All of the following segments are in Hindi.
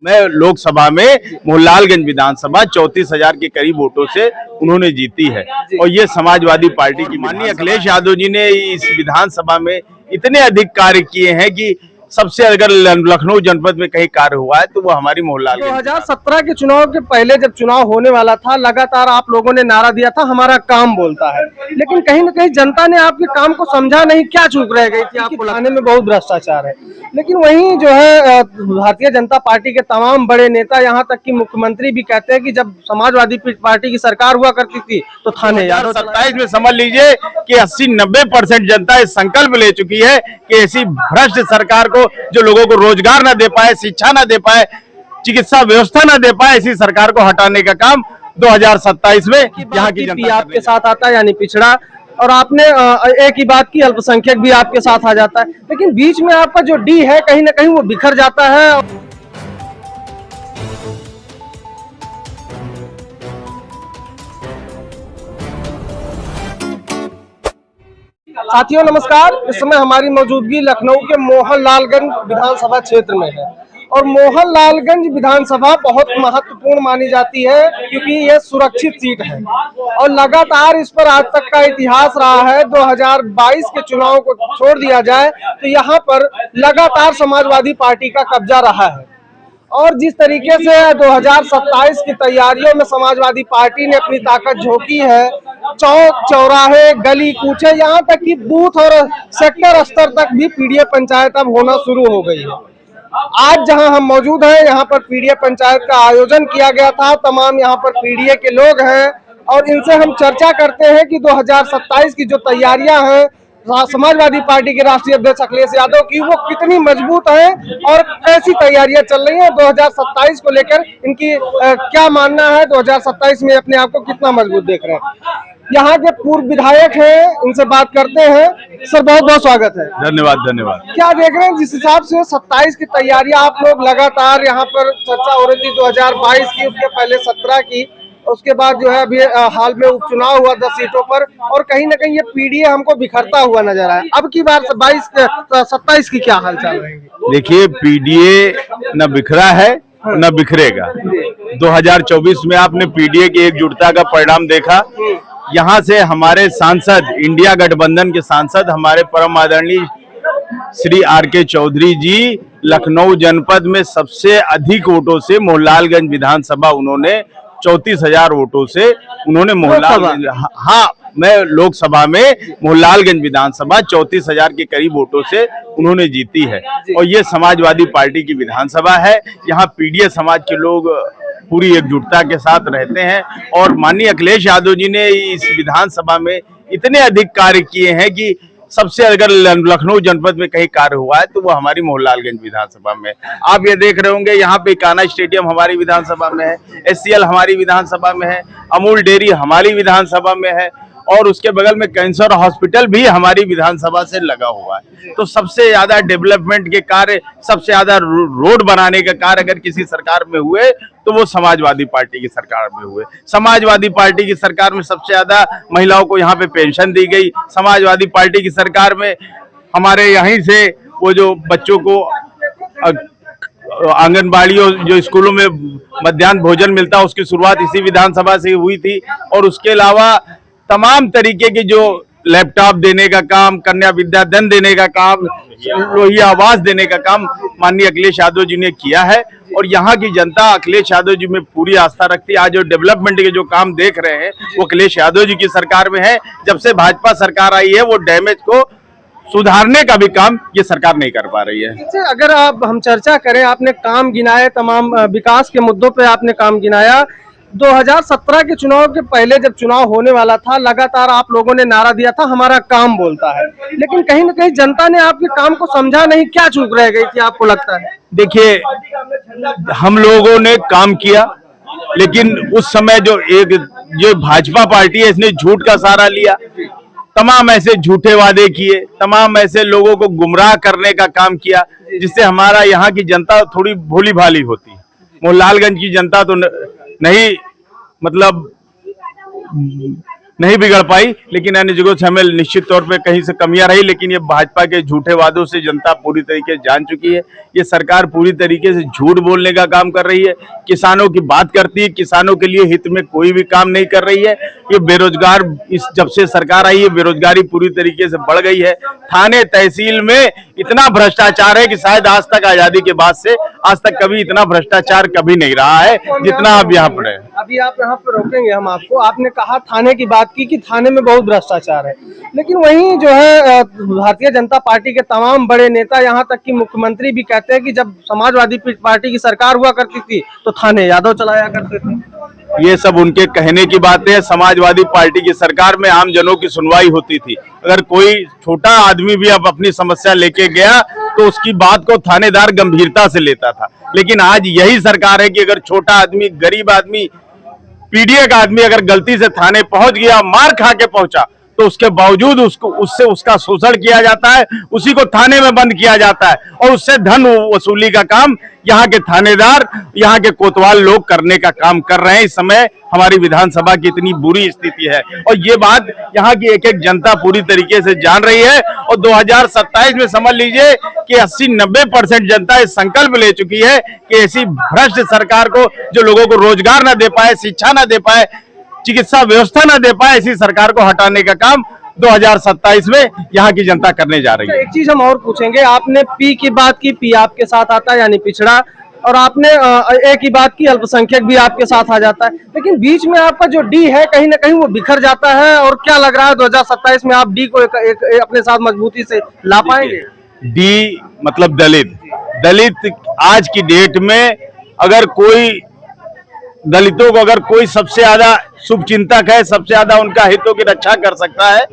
मैं लोकसभा में मोहनलालगंज विधानसभा 34,000 के करीब वोटों से उन्होंने जीती है। और ये समाजवादी पार्टी की माननीय अखिलेश यादव जी ने इस विधानसभा में इतने अधिक कार्य किए हैं कि सबसे अगर लखनऊ जनपद में कहीं कार्य हुआ है तो वो हमारी मोहनलालगंज। 2017 के चुनाव के पहले जब चुनाव होने वाला था, लगातार आप लोगों ने नारा दिया था हमारा काम बोलता है, लेकिन कहीं न कहीं जनता ने आपके काम को समझा नहीं। क्या चूक रह गई थी? आपको लाने में बहुत भ्रष्टाचार है, लेकिन वहीं जो है भारतीय जनता पार्टी के तमाम बड़े नेता, यहाँ तक कि मुख्यमंत्री भी कहते हैं कि जब समाजवादी पार्टी की सरकार हुआ करती थी तो थाने 2027 में समझ लीजिए कि 80-90% जनता इस संकल्प ले चुकी है कि ऐसी भ्रष्ट सरकार को, जो लोगों को रोजगार न दे पाए, शिक्षा न दे पाए, चिकित्सा व्यवस्था न दे पाए, ऐसी सरकार को हटाने का काम 2027 में यहाँ की जनता आपके साथ आता है, यानी पिछड़ा। और आपने एक ही बात की, अल्पसंख्यक भी आपके साथ आ जाता है, लेकिन बीच में आपका जो डी है कहीं ना कहीं वो बिखर जाता है। साथियों नमस्कार, इस समय हमारी मौजूदगी लखनऊ के मोहनलालगंज विधानसभा क्षेत्र में है और मोहनलालगंज विधानसभा बहुत महत्वपूर्ण मानी जाती है क्योंकि यह सुरक्षित सीट है और लगातार इस पर आज तक का इतिहास रहा है। 2022 के चुनाव को छोड़ दिया जाए तो यहाँ पर लगातार समाजवादी पार्टी का कब्जा रहा है और जिस तरीके से 2027 की तैयारियों में समाजवादी पार्टी ने अपनी ताकत झोंकी है, चौक चौराहे गली कूचे यहाँ तक कि बूथ और सेक्टर स्तर तक भी पीडीए पंचायत अब होना शुरू हो गई है। आज जहां हम मौजूद हैं यहाँ पर पीडीए पंचायत का आयोजन किया गया था। तमाम यहाँ पर पीडीए के लोग हैं और इनसे हम चर्चा करते हैं कि 2027 की जो तैयारियां हैं समाजवादी पार्टी के राष्ट्रीय अध्यक्ष अखिलेश यादव की, वो कितनी मजबूत है और कैसी तैयारियां चल रही हैं 2027 को लेकर। इनकी क्या मानना है, 2027 में अपने आप को कितना मजबूत देख रहे हैं। यहाँ के पूर्व विधायक हैं, उनसे बात करते हैं। सर बहुत बहुत स्वागत है। धन्यवाद धन्यवाद। क्या देख रहे हैं जिस हिसाब से 27 की तैयारियां आप लोग लगातार यहाँ पर चर्चा हो रही थी 2022 की, उसके पहले 17 की, उसके बाद जो है अभी हाल में उपचुनाव हुआ 10 सीटों पर और कहीं ना कहीं ये पीडीए हमको बिखरता हुआ नजर आया। अब की बार 27 की क्या हाल चाल रहेंगे? देखिए, पीडीए न बिखरा है न बिखरेगा। 2024 में आपने पीडीए की एकजुटता का परिणाम देखा। यहाँ से हमारे सांसद, इंडिया गठबंधन के सांसद, हमारे परम आदरणीय श्री आर.के. चौधरी जी लखनऊ जनपद में सबसे अधिक वोटों से मोहनलालगंज विधानसभा उन्होंने 34,000 वोटों से उन्होंने मोहनलालगंज, हाँ, मैं लोकसभा में मोहनलालगंज विधानसभा 34,000 के करीब वोटों से उन्होंने जीती है। और ये समाजवादी पार्टी की विधानसभा है। यहाँ पीडीए समाज के लोग पूरी एकजुटता के साथ रहते हैं और माननीय अखिलेश यादव जी ने इस विधानसभा में इतने अधिक कार्य किए हैं कि सबसे अगर लखनऊ जनपद में कहीं कार्य हुआ है तो वो हमारी मोहनलालगंज विधानसभा में। आप ये देख रहे होंगे, यहाँ पे कान्हा स्टेडियम हमारी विधानसभा में है, एचसीएल हमारी विधानसभा में है, अमूल डेयरी हमारी विधानसभा में है और उसके बगल में कैंसर हॉस्पिटल भी हमारी विधानसभा से लगा हुआ है। तो सबसे ज्यादा डेवलपमेंट के कार्य, सबसे ज्यादा रोड बनाने का कार्य अगर किसी सरकार में हुए तो वो समाजवादी पार्टी की सरकार में हुए। समाजवादी पार्टी की सरकार में सबसे ज्यादा महिलाओं को यहाँ पे पेंशन दी गई। समाजवादी पार्टी की सरकार में हमारे यहीं से वो जो बच्चों को आंगनबाड़ियों, जो स्कूलों में मध्याह्न भोजन मिलता है, उसकी शुरुआत इसी विधानसभा से हुई थी। और उसके अलावा तमाम तरीके के जो लैपटॉप देने का काम, कन्या विद्याधन देने का काम, लोहिया आवास देने का काम माननीय अखिलेश यादव जी ने किया है और यहाँ की जनता अखिलेश यादव जी में पूरी आस्था रखती है। आज जो डेवलपमेंट के जो काम देख रहे हैं वो अखिलेश यादव जी की सरकार में है। जब से भाजपा सरकार आई है वो डैमेज को सुधारने का भी काम ये सरकार नहीं कर पा रही है। अगर आप हम चर्चा करें, आपने काम गिनाए, तमाम विकास के मुद्दों पे आपने काम गिनाया। 2017 के चुनाव के पहले जब चुनाव होने वाला था, लगातार आप लोगों ने नारा दिया था हमारा काम बोलता है, लेकिन कहीं ना कहीं जनता ने आपके काम को समझा नहीं। क्या चूक रह गई थी आपको लगता है? देखिए, हम लोगों ने काम किया, लेकिन उस समय जो भाजपा पार्टी है इसने झूठ का सहारा लिया, तमाम ऐसे झूठे वादे किए, तमाम ऐसे लोगों को गुमराह करने का काम किया जिससे हमारा यहाँ की जनता थोड़ी भोली भाली होती। मोहनलालगंज की जनता तो नहीं, मतलब नहीं बिगड़ पाई, लेकिन अन्य जगहों से हमें निश्चित तौर पे कहीं से कमियां रही। लेकिन ये भाजपा के झूठे वादों से जनता पूरी तरीके से जान चुकी है। ये सरकार पूरी तरीके से झूठ बोलने का काम कर रही है, किसानों की बात करती है, किसानों के लिए हित में कोई भी काम नहीं कर रही है। ये बेरोजगार, इस जब से सरकार आई है बेरोजगारी पूरी तरीके से बढ़ गई है। थाने तहसील में इतना भ्रष्टाचार है कि शायद आज तक, आजादी के बाद से आज तक कभी इतना भ्रष्टाचार कभी नहीं रहा है जितना अब यहाँ पर है। अभी आप यहाँ पर रोकेंगे हम आपको। आपने कहा थाने की बात की कि थाने में बहुत भ्रष्टाचार है, लेकिन वहीं जो है भारतीय जनता पार्टी के तमाम बड़े नेता, यहाँ तक कि मुख्यमंत्री भी कहते हैं कि जब समाजवादी पार्टी की सरकार हुआ करती थी तो थाने यादव चलाया करते थे। ये सब उनके कहने की बातें हैं। समाजवादी पार्टी की सरकार में आम जनों की सुनवाई होती थी। अगर कोई छोटा आदमी भी अब अपनी समस्या लेके गया तो उसकी बात को थानेदार गंभीरता से लेता था। लेकिन आज यही सरकार है कि अगर छोटा आदमी, गरीब आदमी, पीडीए का आदमी अगर गलती से थाने पहुंच गया, मार खा के पहुंचा, तो उसके बावजूद उससे उसका शोषण किया जाता है, उसी को थाने में बंद किया जाता है और उससे धन वसूली का काम यहाँ के थानेदार, यहाँ के कोतवाल लोग करने का काम कर रहे हैं। इस समय हमारी विधानसभा की इतनी बुरी स्थिति है और ये बात यहाँ की एक एक जनता पूरी तरीके से जान रही है। और 2027 में समझ लीजिए कि 80-90% जनता इस संकल्प ले चुकी है कि ऐसी भ्रष्ट सरकार को, जो लोगों को रोजगार न दे पाए, शिक्षा न दे पाए, चिकित्सा व्यवस्था न दे पाए, ऐसी सरकार को हटाने का काम 2027 में यहाँ की जनता करने जा रही है। एक चीज हम और पूछेंगे, आपने पी की बात की, पी आपके साथ आता है यानी पिछड़ा, और आपने ए की बात की, अल्पसंख्यक भी आपके साथ आ जाता है, लेकिन बीच में आपका जो डी है कहीं ना कहीं वो बिखर जाता है। और क्या लग रहा है 2027 में आप डी को एक अपने साथ मजबूती से ला पाएंगे? डी मतलब दलित आज की डेट में अगर कोई दलितों को, अगर कोई सबसे ज्यादा शुभचिंतक है, सबसे ज्यादा उनका हितों की रक्षा कर सकता है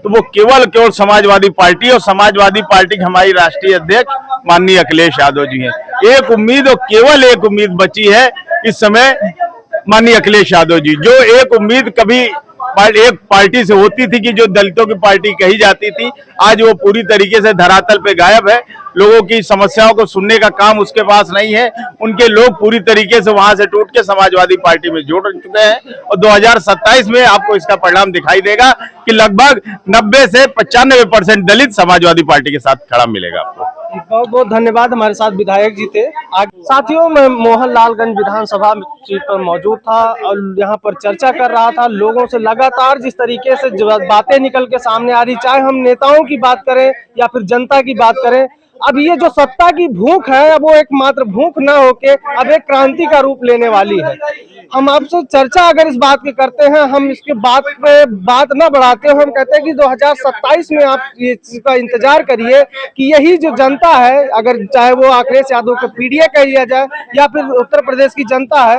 तो वो केवल समाजवादी पार्टी, और समाजवादी पार्टी की हमारी राष्ट्रीय अध्यक्ष माननीय अखिलेश यादव जी हैं। एक उम्मीद और केवल एक उम्मीद बची है इस समय, माननीय अखिलेश यादव जी, जो एक उम्मीद कभी एक पार्टी से होती थी कि जो दलितों की पार्टी कही जाती थी, आज वो पूरी तरीके से धरातल पे गायब है। लोगों की समस्याओं को सुनने का काम उसके पास नहीं है। उनके लोग पूरी तरीके से वहां से टूट के समाजवादी पार्टी में जुड़ चुके हैं और 2027 में आपको इसका परिणाम दिखाई देगा कि लगभग 90 से 95% दलित समाजवादी पार्टी के साथ खड़ा मिलेगा आपको। बहुत बहुत धन्यवाद। हमारे साथ विधायक जी थे। साथियों, मैं मोहनलालगंज विधानसभा सीट पर मौजूद था और यहाँ पर चर्चा कर रहा था लोगों से। लगातार जिस तरीके से बातें निकल के सामने आ रही, चाहे हम नेताओं की बात करें या फिर जनता की बात करें, अब ये जो सत्ता की भूख है, अब वो एक मात्र भूख न होके अब एक क्रांति का रूप लेने वाली है। हम आपसे चर्चा अगर इस बात की करते हैं, हम इसके बात पे बात न बढ़ाते हैं, हम कहते हैं कि 2027 में आप ये चीज का इंतजार करिए कि यही जो जनता है, अगर चाहे वो अखिलेश यादव को पीडीए कह लिया जाए या फिर उत्तर प्रदेश की जनता है,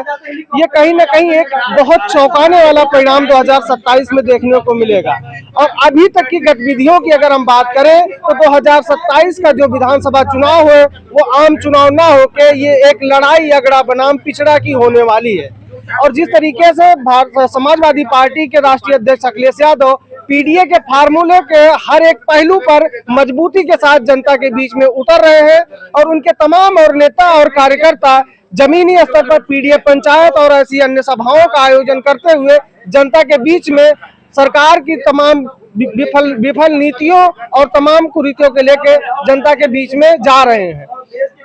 ये कहीं ना कहीं एक बहुत चौंकाने वाला परिणाम 2027 में देखने को मिलेगा। और अभी तक की गतिविधियों की अगर हम बात करें तो 2027 का जो विधानसभा चुनाव है वो आम चुनाव ना होके ये एक लड़ाई अगड़ा बनाम पिछड़ा की होने वाली है। और जिस तरीके से समाजवादी पार्टी के राष्ट्रीय अध्यक्ष अखिलेश यादव पीडीए के फार्मूले के हर एक पहलू पर मजबूती के साथ जनता के बीच में उतर रहे हैं और उनके तमाम और नेता और कार्यकर्ता जमीनी स्तर पर पीडीए पंचायत और ऐसी अन्य सभाओं का आयोजन करते हुए जनता के बीच में सरकार की तमाम विफल नीतियों और तमाम कुरीतियों के लेके जनता के बीच में जा रहे हैं।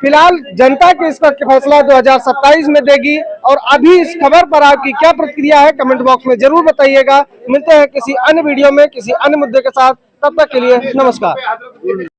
फिलहाल जनता के इसका फैसला 2027 में देगी। और अभी इस खबर पर आपकी क्या प्रतिक्रिया है, कमेंट बॉक्स में जरूर बताइएगा। मिलते हैं किसी अन्य वीडियो में किसी अन्य मुद्दे के साथ, तब तक के लिए नमस्कार।